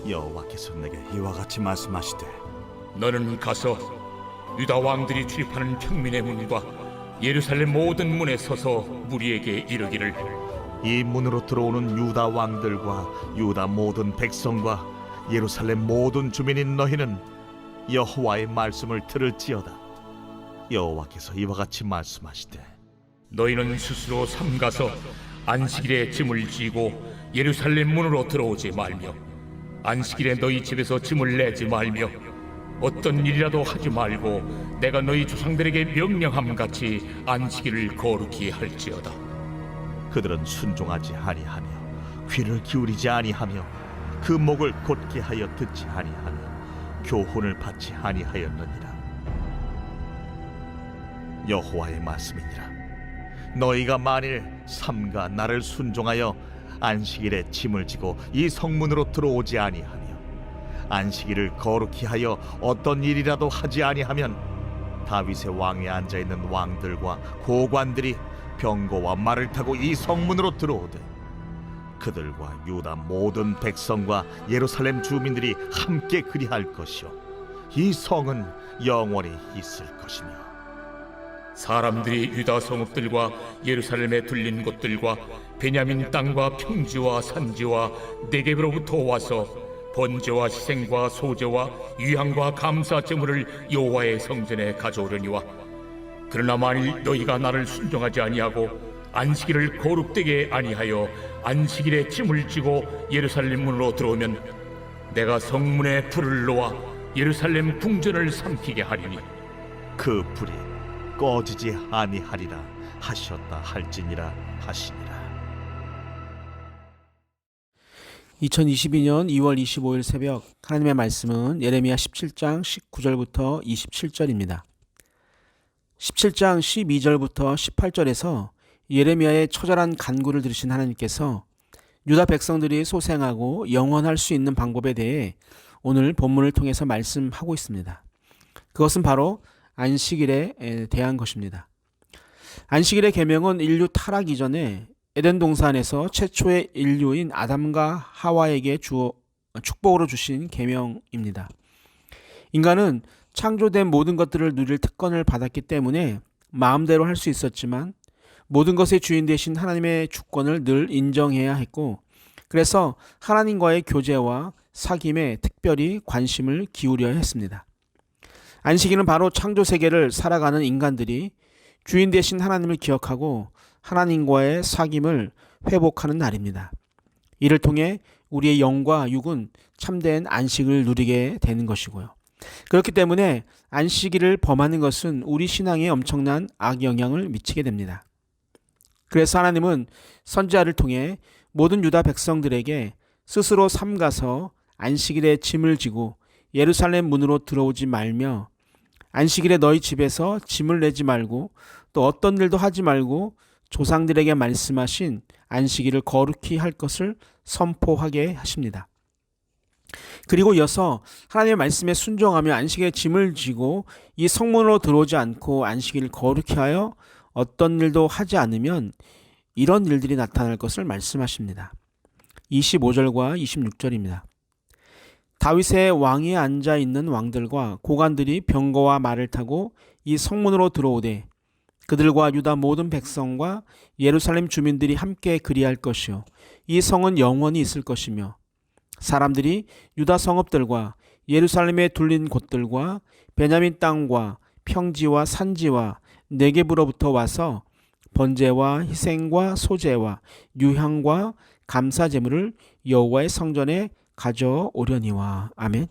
여호와께서 내게 이와 같이 말씀하시되 너는 가서 유다 왕들이 출입하는 평민의 문과 예루살렘 모든 문에 서서 무리에게 이르기를 이 문으로 들어오는 유다 왕들과 유다 모든 백성과 예루살렘 모든 주민인 너희는 여호와의 말씀을 들을지어다. 여호와께서 이와 같이 말씀하시되 너희는 스스로 삼가서 안식일에 짐을 지고 예루살렘 문으로 들어오지 말며 안식일에 너희 집에서 짐을 내지 말며 어떤 일이라도 하지 말고 내가 너희 조상들에게 명령함 같이 안식일을 거룩히 할지어다. 그들은 순종하지 아니하며 귀를 기울이지 아니하며 그 목을 곧게 하여 듣지 아니하며 교훈을 받지 아니하였느니라. 여호와의 말씀이니라. 너희가 만일 삼가 나를 순종하여 안식일에 짐을 지고 이 성문으로 들어오지 아니하며 안식일을 거룩히 하여 어떤 일이라도 하지 아니하면 다윗의 왕에 앉아있는 왕들과 고관들이 병거와 말을 타고 이 성문으로 들어오되 그들과 유다 모든 백성과 예루살렘 주민들이 함께 그리할 것이요 이 성은 영원히 있을 것이며 사람들이 유다 성읍들과 예루살렘에 둘린 곳들과 베냐민 땅과 평지와 산지와 네겝으로부터 와서 번제와 희생과 소제와 유향과 감사 제물을 여호와의 성전에 가져오려니와 그러나 만일 너희가 나를 순종하지 아니하고 안식일을 거룩되게 아니하여 안식일에 짐을 지고 예루살렘 문으로 들어오면 내가 성문에 불을 놓아 예루살렘 궁전을 삼키게 하리니 그 불이 꺼지지 아니하리라 하셨다 할지니라 하시니라. 2022년 2월 25일 새벽 하나님의 말씀은 예레미야 17장 19절부터 27절입니다. 17장 12절부터 18절에서 예레미야의 처절한 간구를 들으신 하나님께서 유다 백성들이 소생하고 영원할 수 있는 방법에 대해 오늘 본문을 통해서 말씀하고 있습니다. 그것은 바로 안식일에 대한 것입니다. 안식일의 계명은 인류 타락 이전에 에덴 동산에서 최초의 인류인 아담과 하와에게 축복으로 주신 계명입니다. 인간은 창조된 모든 것들을 누릴 특권을 받았기 때문에 마음대로 할 수 있었지만 모든 것의 주인 되신 하나님의 주권을 늘 인정해야 했고 그래서 하나님과의 교제와 사귐에 특별히 관심을 기울여야 했습니다. 안식일은 바로 창조 세계를 살아가는 인간들이 주인 되신 하나님을 기억하고 하나님과의 사귐을 회복하는 날입니다. 이를 통해 우리의 영과 육은 참된 안식을 누리게 되는 것이고요. 그렇기 때문에 안식일을 범하는 것은 우리 신앙에 엄청난 악영향을 미치게 됩니다. 그래서 하나님은 선지자를 통해 모든 유다 백성들에게 스스로 삼가서 안식일에 짐을 지고 예루살렘 문으로 들어오지 말며 안식일에 너희 집에서 짐을 내지 말고 또 어떤 일도 하지 말고 조상들에게 말씀하신 안식일을 거룩히 할 것을 선포하게 하십니다. 그리고 이어서 하나님의 말씀에 순종하며 안식일에 짐을 지고 이 성문으로 들어오지 않고 안식일을 거룩히 하여 어떤 일도 하지 않으면 이런 일들이 나타날 것을 말씀하십니다. 25절과 26절입니다. 다윗의 왕위에 앉아 있는 왕들과 고관들이 병거와 말을 타고 이 성문으로 들어오되 그들과 유다 모든 백성과 예루살렘 주민들이 함께 그리할 것이요 이 성은 영원히 있을 것이며 사람들이 유다 성읍들과 예루살렘에 둘린 곳들과 베냐민 땅과 평지와 산지와 네겝으로부터 와서 번제와 희생과 소제와 유향과 감사 제물을 여호와의 성전에 가져오려니와. 아멘.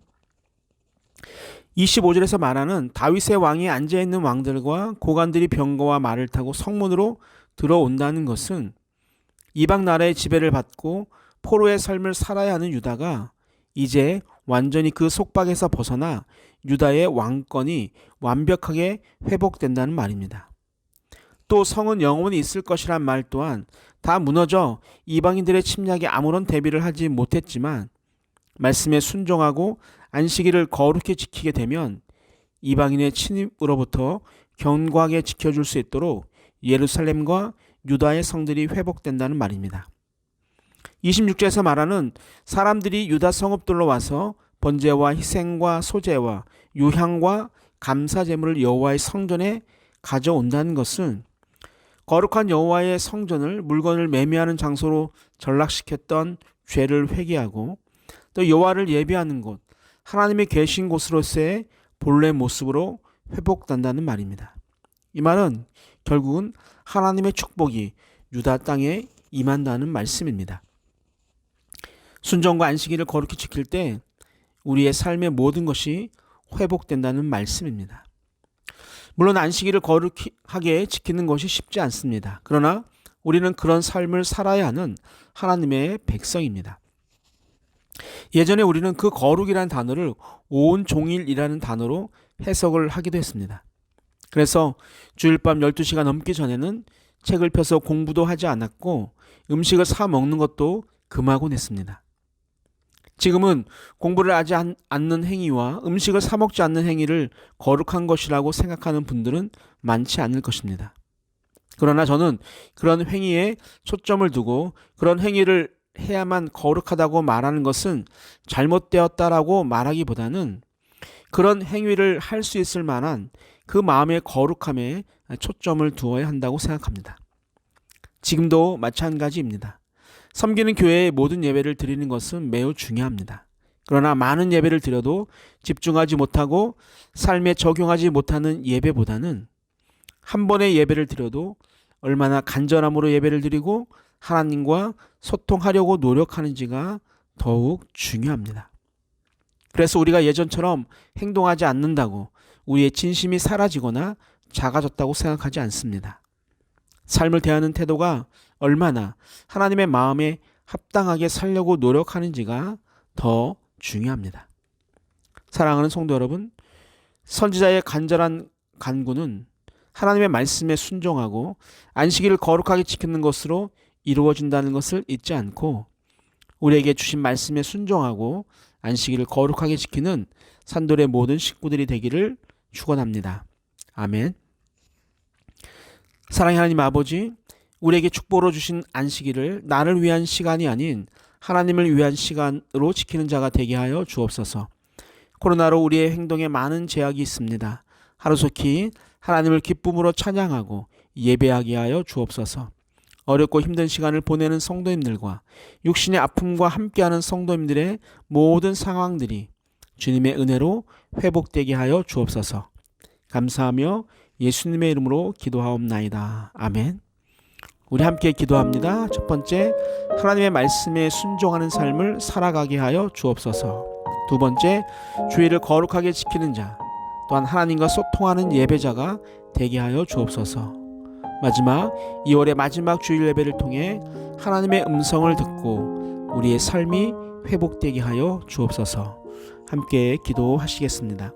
25절에서 말하는 다윗의 왕이 앉아있는 왕들과 고관들이 병거와 말을 타고 성문으로 들어온다는 것은 이방 나라의 지배를 받고 포로의 삶을 살아야 하는 유다가 이제 완전히 그 속박에서 벗어나 유다의 왕권이 완벽하게 회복된다는 말입니다. 또 성은 영원히 있을 것이란 말 또한 다 무너져 이방인들의 침략에 아무런 대비를 하지 못했지만 말씀에 순종하고 안식일을 거룩히 지키게 되면 이방인의 침입으로부터 견고하게 지켜줄 수 있도록 예루살렘과 유다의 성들이 회복된다는 말입니다. 26절에서 말하는 사람들이 유다 성읍들로 와서 번제와 희생과 소제와 유향과 감사 제물을 여호와의 성전에 가져온다는 것은 거룩한 여호와의 성전을 물건을 매매하는 장소로 전락시켰던 죄를 회개하고 또 여호와를 예배하는 곳, 하나님의 계신 곳으로서의 본래 모습으로 회복된다는 말입니다. 이 말은 결국은 하나님의 축복이 유다 땅에 임한다는 말씀입니다. 순종과 안식일을 거룩히 지킬 때 우리의 삶의 모든 것이 회복된다는 말씀입니다. 물론 안식일을 거룩하게 지키는 것이 쉽지 않습니다. 그러나 우리는 그런 삶을 살아야 하는 하나님의 백성입니다. 예전에 우리는 그 거룩이라는 단어를 온종일이라는 단어로 해석을 하기도 했습니다. 그래서 주일 밤 12시가 넘기 전에는 책을 펴서 공부도 하지 않았고 음식을 사 먹는 것도 금하곤 했습니다. 지금은 공부를 하지 않는 행위와 음식을 사 먹지 않는 행위를 거룩한 것이라고 생각하는 분들은 많지 않을 것입니다. 그러나 저는 그런 행위에 초점을 두고 그런 행위를 해야만 거룩하다고 말하는 것은 잘못되었다라고 말하기보다는 그런 행위를 할 수 있을 만한 그 마음의 거룩함에 초점을 두어야 한다고 생각합니다. 지금도 마찬가지입니다. 섬기는 교회의 모든 예배를 드리는 것은 매우 중요합니다. 그러나 많은 예배를 드려도 집중하지 못하고 삶에 적용하지 못하는 예배보다는 한 번의 예배를 드려도 얼마나 간절함으로 예배를 드리고 하나님과 소통하려고 노력하는지가 더욱 중요합니다. 그래서 우리가 예전처럼 행동하지 않는다고 우리의 진심이 사라지거나 작아졌다고 생각하지 않습니다. 삶을 대하는 태도가 얼마나 하나님의 마음에 합당하게 살려고 노력하는지가 더 중요합니다. 사랑하는 성도 여러분, 선지자의 간절한 간구는 하나님의 말씀에 순종하고 안식일을 거룩하게 지키는 것으로 이루어진다는 것을 잊지 않고 우리에게 주신 말씀에 순종하고 안식일을 거룩하게 지키는 산돌의 모든 식구들이 되기를 축원합니다. 아멘. 사랑의 하나님 아버지, 우리에게 축복으로 주신 안식일을 나를 위한 시간이 아닌 하나님을 위한 시간으로 지키는 자가 되게 하여 주옵소서. 코로나로 우리의 행동에 많은 제약이 있습니다. 하루속히 하나님을 기쁨으로 찬양하고 예배하게 하여 주옵소서. 어렵고 힘든 시간을 보내는 성도님들과 육신의 아픔과 함께하는 성도님들의 모든 상황들이 주님의 은혜로 회복되게 하여 주옵소서. 감사하며 예수님의 이름으로 기도하옵나이다. 아멘. 우리 함께 기도합니다. 첫 번째, 하나님의 말씀에 순종하는 삶을 살아가게 하여 주옵소서. 두 번째, 주일을 거룩하게 지키는 자, 또한 하나님과 소통하는 예배자가 되게 하여 주옵소서. 마지막 2월의 마지막 주일 예배를 통해 하나님의 음성을 듣고 우리의 삶이 회복되게 하여 주옵소서. 함께 기도하시겠습니다.